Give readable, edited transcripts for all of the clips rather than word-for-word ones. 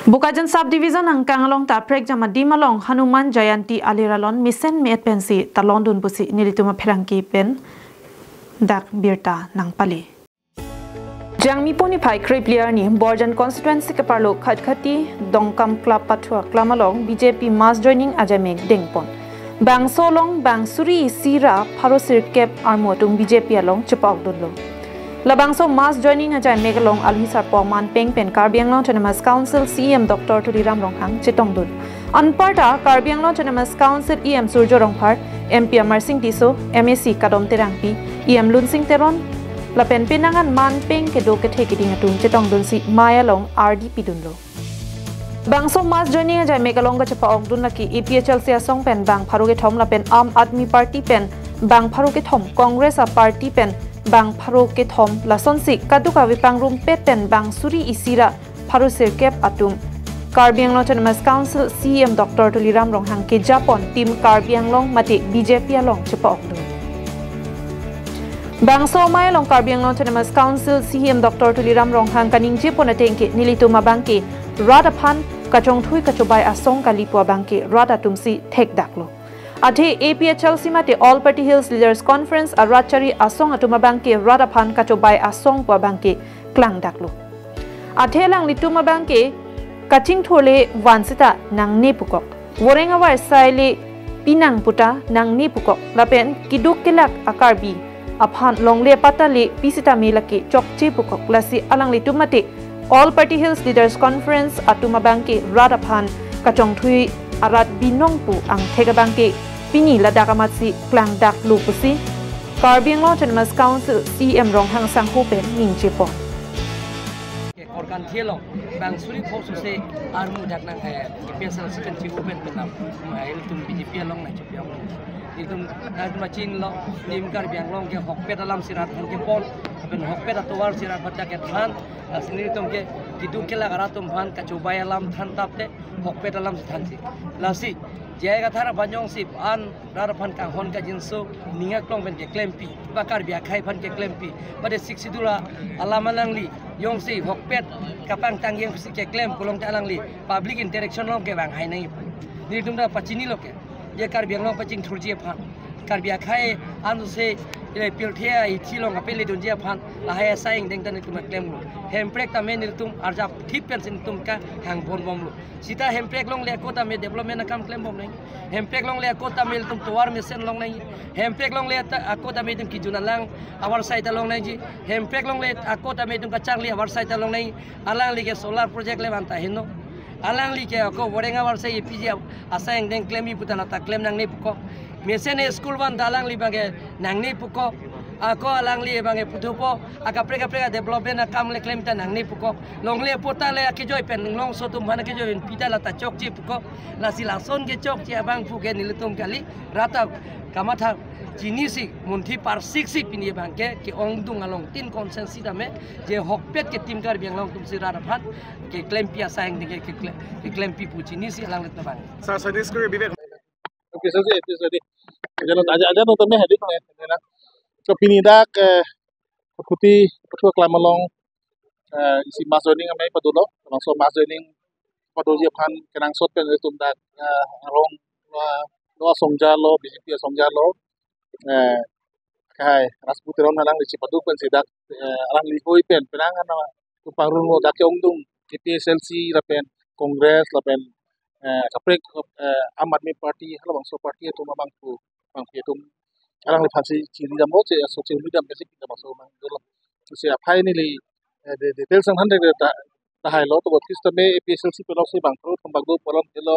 Bokajan subdivision ang kangalong ta prekjam adim along Hanuman Jayanti aliralon misen met pensi talon dun busi nilituma pherangki pen dak birta nang pali. Jangmi poni phai kripliar ni Bokajan constituency ke parlo khatkhati dongkam club pathua klamalong BJP mass joining ajamek dengpon. Bang solong bang suri sira pharosir kep armotung BJP along chupok dunlo. Labangso mass joining ajay megalong alhisar poman peng pen Karbianglong Autonomous Council CM Dr. Tuliram Ronghang chitong dun. Anparta Karbianglong Autonomous Council EM Surjo Rongphar MP Amar Singh Tiso MAC Kadom Terangpi EM Lun Singh Teron lapen pinangan man peng kedo kethekiding atung chitong dun si Mayalong RDP dunlo. Bangso mass joining ajay megalong ga chapa ong dun laki EPHL sia song pen bang pharuge thom lapen Aam Admi Party pen bang pharuge thom Congress a Party pen bang pharo ke thom lason si kaduka wipang room peten bang suri isira pharo sirkep atum Karbianglong Autonomous Council CM Dr. Tuliram Ronghang ke Japon team Karbianglong mati BJP along chepa okdo bang so Mayalong Karbianglong Autonomous Council CM Dr. Tuliram Ronghang kaning Japon atengke nilituma bangke radaphan kachong thui kachobai asong kalipua bangke radatumsi thek daklo Ate APHL simate All Party Hills Leaders Conference arachari asong atuma bangke radaphan kachobai asong pa bangke klang daklo. Ate lang lituma bangke kaching thole wansita nang nepukok. Worenga war saile pinang puta nang nepukok. Lapen kiduk kelak akarbi aphan longle patale pisita melake chokche pukok lasi alang litumate All Party Hills Leaders Conference atuma bangke radaphan kachong thui arat binongpu ang thega bangke Pini ladakamatsi klang dak lupusi Karbianglong Autonomous Council CM Ronghang sanghupen ningjepo. Organ thielo bang suri phosu se armu dakna hai special second chibupen benam mail tum BJP long na chupiang itum machin lo nim Karbianglong ke hokpet alam sirat ke pon ben hokpet atowar sirat batta ke than asni tum ke kidu kela garatum bhan kachubai alam than tapte hokpet alam thansi lasi jaya thara banjong sip an raraphan ka hon ka jinso ninga klong ben ke klempi bakar bia khai phan ke klempi bade siksidula alamalangli yong si hokpet kapang tangyeng ke klem kolong talangli public interaction long ke bang hai nai ni tumda pachini loke je Karbianglong paching thurji phan karbia khai an se ile pilthia I thilong apeli dunjia phan la hai saing deng tan tum klem lo hemprek ta men tum arja thip pen sin tum ka hang bon bom lo sita hemprek long le kota me development kam klem bom nai hemprek long le kota mel tum tuar me sen long nai hemprek long le kota me tum ki junalang awar site long nai ji hemprek long le kota me tum ka changli awar site long nai alang li ke solar project le banta hino alang li ke ko worenga war sai PG asang deng klemi putana ta klem nang ne puko mesene school ban dalang li bange nang ne puko ako alang li bange putupo aka prega development akam le klem ta nang ne puko long le pota le ki joy pen long so tum bana ki joy pita la ta chok chi puko la silason ke chok chi abang pu ke nilitum kali rata kamatha jinisi munthi par 6 pini bangke ki ongdung along tin consensus dame je hokpet ke tim Karbianglong tum sira raphat ke claim pia sang de ke claim pi pu jinisi alang let bang sa this career bivek episode jano aja no tame hadik na so pini dak kuti putua klamalong isi mas joining amai padulo langsung mas joining padoji phan kenang sot pen tum dak rong lo songjalo BJP songjalo kai rasputeron alang li cipadu pen sidak alang li hoi pen penangan na tuparun lo dak ongdung KPSLC lapen Kongres lapen kaprek Aam Admi Party hala bangso party tu mabang pu bang tum alang li phansi chiri damo che social media basic kita bangso mang dolo se aphai ni li details ang hande ta hai lo to botis ta me APSLC pe lo se bang pro thambak do polom helo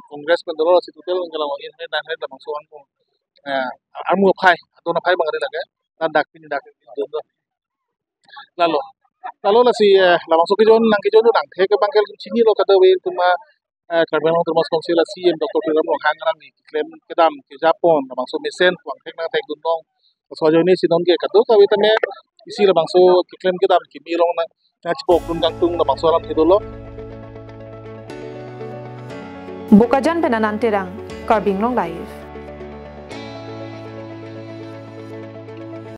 Kongres pen dolo si tutel ngalo in he dan he da bangso ang armu phai to na phai bang re lage dan dak pini dak do lalu la si la bangso ki jon nang ki jon nang the ke bangkel chini lo ka de we tuma Karbianglong Autonomous Council la CM Dr. Tuliram Ronghang nang ni claim kedam ke Japon la bangso mesen wang thek na thek dun dong so joni si don ke ka do ka we tame isi la bangso ki claim kedam ki mi long na chpok dun gang tung la bangso ram thidolo Bokajan penananterang Karbianglong live